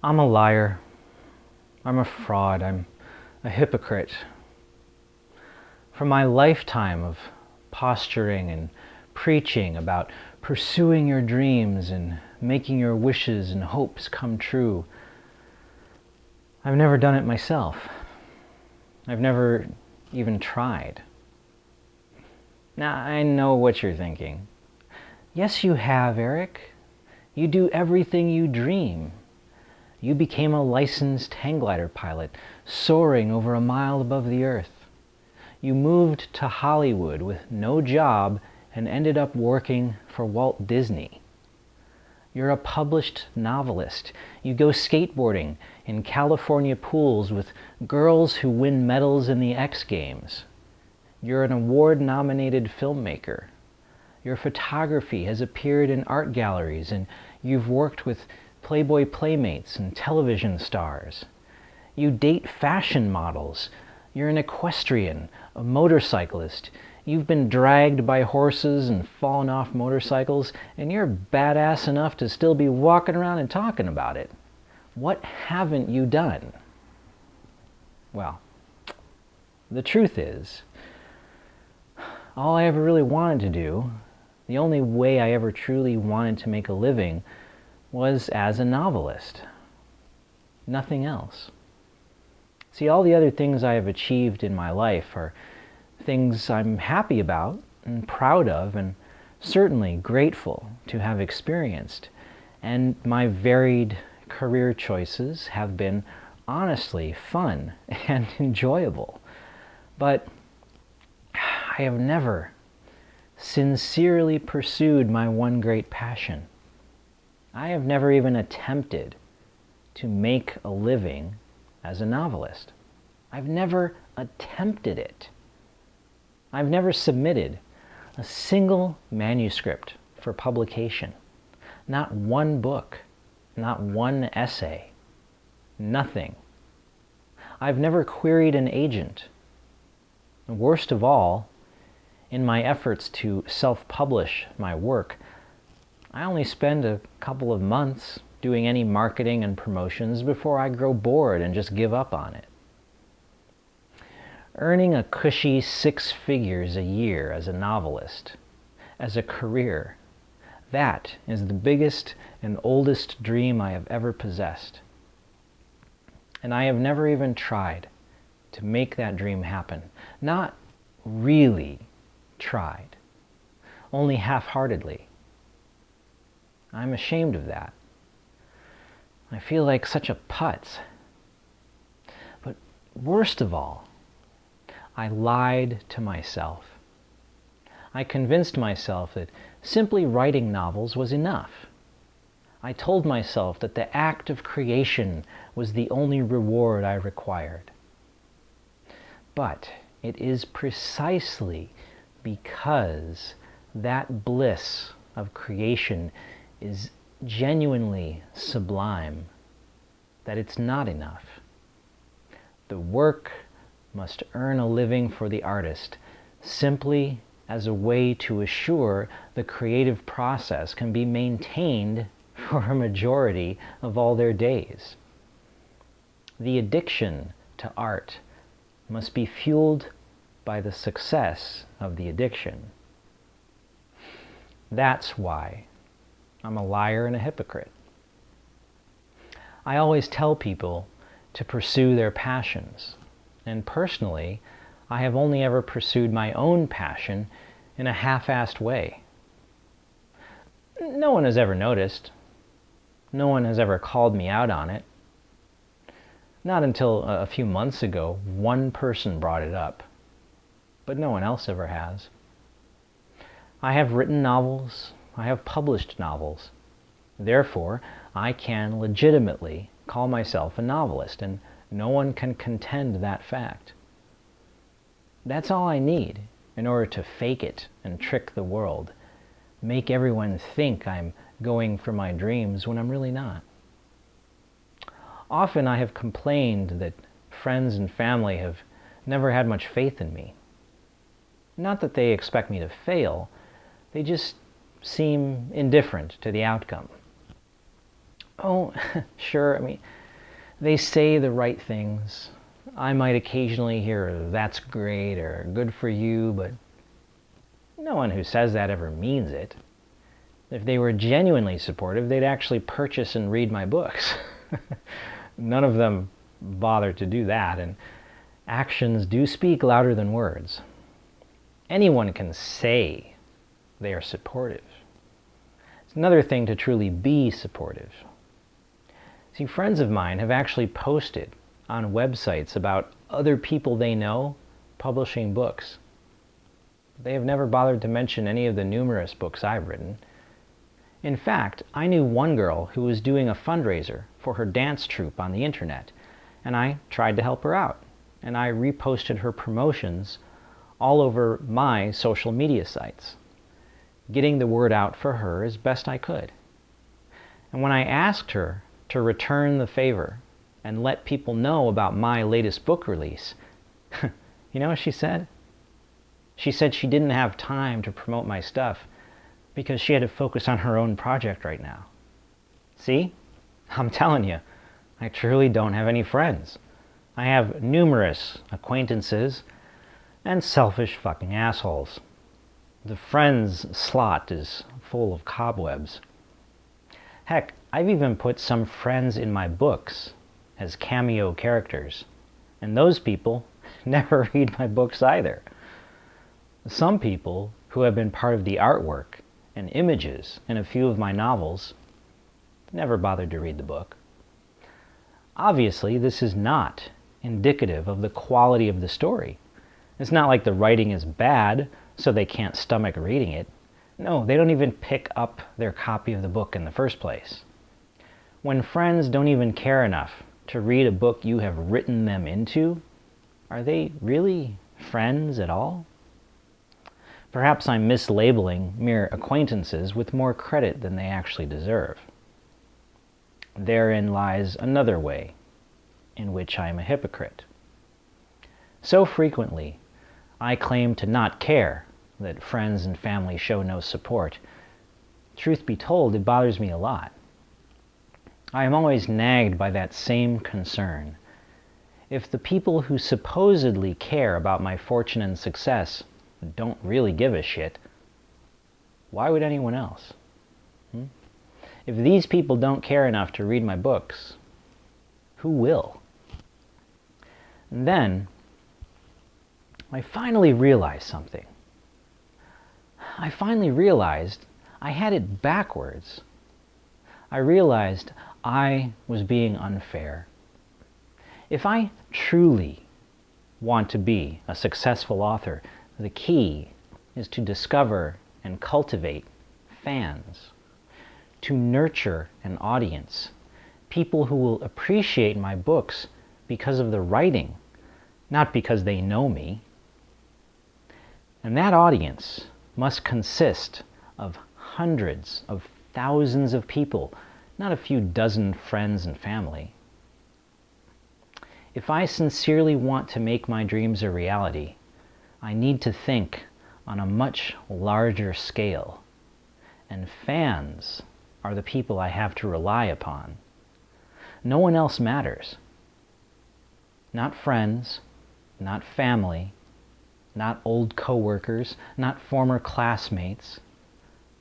I'm a liar. I'm a fraud. I'm a hypocrite. For my lifetime of posturing and preaching about pursuing your dreams and making your wishes and hopes come true, I've never done it myself. I've never even tried. Now, I know what you're thinking. Yes, you have, Eric. You do everything you dream. You became a licensed hang glider pilot, soaring over a mile above the earth. You moved to Hollywood with no job and ended up working for Walt Disney. You're a published novelist. You go skateboarding in California pools with girls who win medals in the X Games. You're an award-nominated filmmaker. Your photography has appeared in art galleries, and you've worked with Playboy playmates and television stars. You date fashion models. You're an equestrian, a motorcyclist. You've been dragged by horses and fallen off motorcycles, and you're badass enough to still be walking around and talking about it. What haven't you done? Well, the truth is, all I ever really wanted to do, the only way I ever truly wanted to make a living, was as a novelist. Nothing else. See, all the other things I have achieved in my life are things I'm happy about and proud of and certainly grateful to have experienced. And my varied career choices have been honestly fun and enjoyable. But I have never sincerely pursued my one great passion. I have never even attempted to make a living as a novelist. I've never attempted it. I've never submitted a single manuscript for publication. Not one book, not one essay, nothing. I've never queried an agent. And worst of all, in my efforts to self-publish my work, I only spend a couple of months doing any marketing and promotions before I grow bored and just give up on it. Earning a cushy 6 figures a year as a novelist, as a career, that is the biggest and oldest dream I have ever possessed. And I have never even tried to make that dream happen. Not really tried, only half-heartedly. I'm ashamed of that. I feel like such a putz. But worst of all, I lied to myself. I convinced myself that simply writing novels was enough. I told myself that the act of creation was the only reward I required. But it is precisely because that bliss of creation is genuinely sublime that it's not enough. The work must earn a living for the artist simply as a way to assure the creative process can be maintained for a majority of all their days. The addiction to art must be fueled by the success of the addiction. That's why I'm a liar and a hypocrite. I always tell people to pursue their passions, and personally, I have only ever pursued my own passion in a half-assed way. No one has ever noticed. No one has ever called me out on it. Not until a few months ago, one person brought it up, but no one else ever has. I have written novels. I have published novels. Therefore, I can legitimately call myself a novelist, and no one can contend that fact. That's all I need in order to fake it and trick the world, make everyone think I'm going for my dreams when I'm really not. Often I have complained that friends and family have never had much faith in me. Not that they expect me to fail, they just seem indifferent to the outcome. Oh, sure, they say the right things. I might occasionally hear, "That's great," or "Good for you," but no one who says that ever means it. If they were genuinely supportive, they'd actually purchase and read my books. None of them bother to do that, and actions do speak louder than words. Anyone can say they are supportive. It's another thing to truly be supportive. See, friends of mine have actually posted on websites about other people they know publishing books. They have never bothered to mention any of the numerous books I've written. In fact, I knew one girl who was doing a fundraiser for her dance troupe on the internet, and I tried to help her out, and I reposted her promotions all over my social media sites, getting the word out for her as best I could. And when I asked her to return the favor and let people know about my latest book release, you know what she said? She said she didn't have time to promote my stuff because she had to focus on her own project right now. See? I'm telling you, I truly don't have any friends. I have numerous acquaintances and selfish fucking assholes. The friends slot is full of cobwebs. Heck, I've even put some friends in my books as cameo characters, and those people never read my books either. Some people who have been part of the artwork and images in a few of my novels never bothered to read the book. Obviously, this is not indicative of the quality of the story. It's not like the writing is bad, so they can't stomach reading it. No, they don't even pick up their copy of the book in the first place. When friends don't even care enough to read a book you have written them into, are they really friends at all? Perhaps I'm mislabeling mere acquaintances with more credit than they actually deserve. Therein lies another way in which I am a hypocrite. So frequently, I claim to not care that friends and family show no support. Truth be told, it bothers me a lot. I am always nagged by that same concern. If the people who supposedly care about my fortune and success don't really give a shit, why would anyone else? If these people don't care enough to read my books, who will? And then, I finally realized something. I finally realized I had it backwards. I realized I was being unfair. If I truly want to be a successful author, the key is to discover and cultivate fans, to nurture an audience, people who will appreciate my books because of the writing, not because they know me. And that audience must consist of hundreds of thousands of people, not a few dozen friends and family. If I sincerely want to make my dreams a reality, I need to think on a much larger scale. And fans are the people I have to rely upon. No one else matters. Not friends, not family, not old coworkers, not former classmates.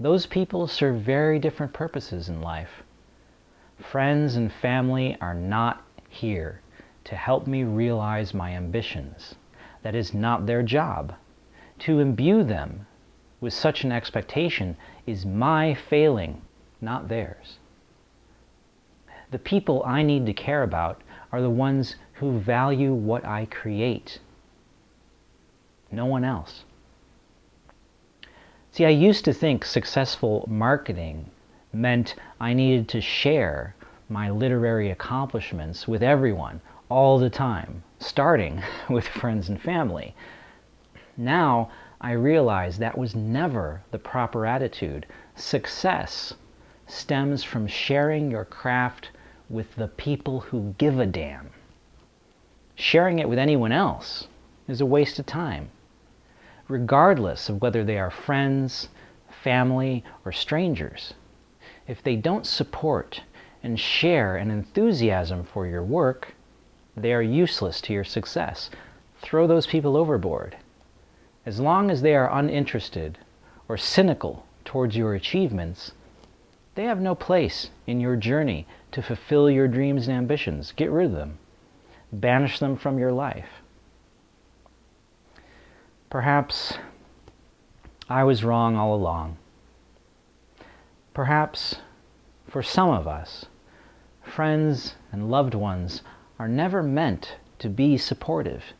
Those people serve very different purposes in life. Friends and family are not here to help me realize my ambitions. That is not their job. To imbue them with such an expectation is my failing, not theirs. The people I need to care about are the ones who value what I create. No one else. See, I used to think successful marketing meant I needed to share my literary accomplishments with everyone all the time, starting with friends and family. Now I realize that was never the proper attitude. Success stems from sharing your craft with the people who give a damn. Sharing it with anyone else is a waste of time, regardless of whether they are friends, family, or strangers. If they don't support and share an enthusiasm for your work, they are useless to your success. Throw those people overboard. As long as they are uninterested or cynical towards your achievements, they have no place in your journey to fulfill your dreams and ambitions. Get rid of them. Banish them from your life. Perhaps I was wrong all along. Perhaps for some of us, friends and loved ones are never meant to be supportive.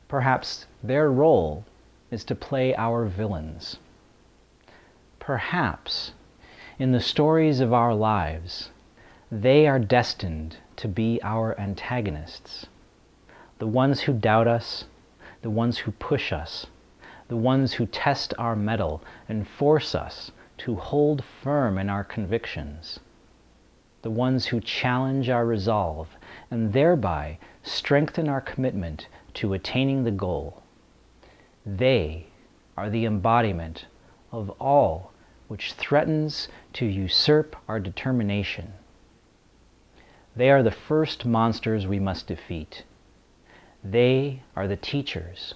Perhaps their role is to play our villains. Perhaps in the stories of our lives, they are destined to be our antagonists, the ones who doubt us, the ones who push us, the ones who test our mettle and force us to hold firm in our convictions, the ones who challenge our resolve and thereby strengthen our commitment to attaining the goal. They are the embodiment of all which threatens to usurp our determination. They are the first monsters we must defeat. They are the teachers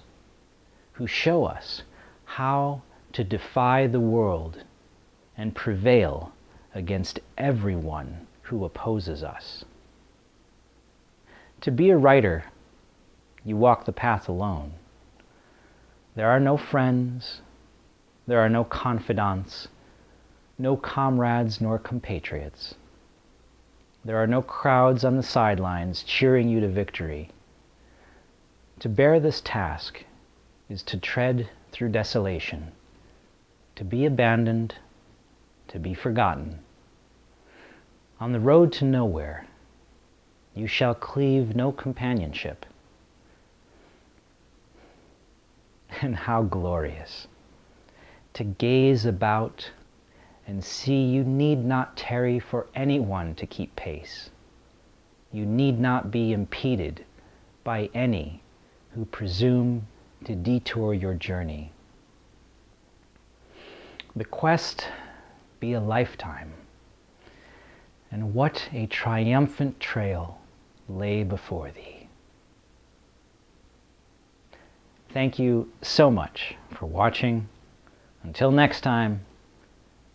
who show us how to defy the world and prevail against everyone who opposes us. To be a writer, you walk the path alone. There are no friends, there are no confidants, no comrades nor compatriots. There are no crowds on the sidelines cheering you to victory. To bear this task is to tread through desolation, to be abandoned, to be forgotten. On the road to nowhere, you shall cleave no companionship. And how glorious to gaze about and see you need not tarry for anyone to keep pace. You need not be impeded by any who presume to detour your journey. The quest be a lifetime, and what a triumphant trail lay before thee. Thank you so much for watching. Until next time,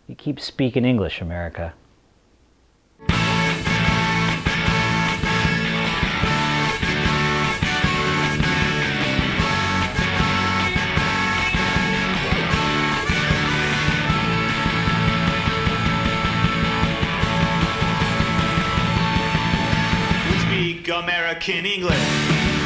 you keep speaking English, America. We speak American English.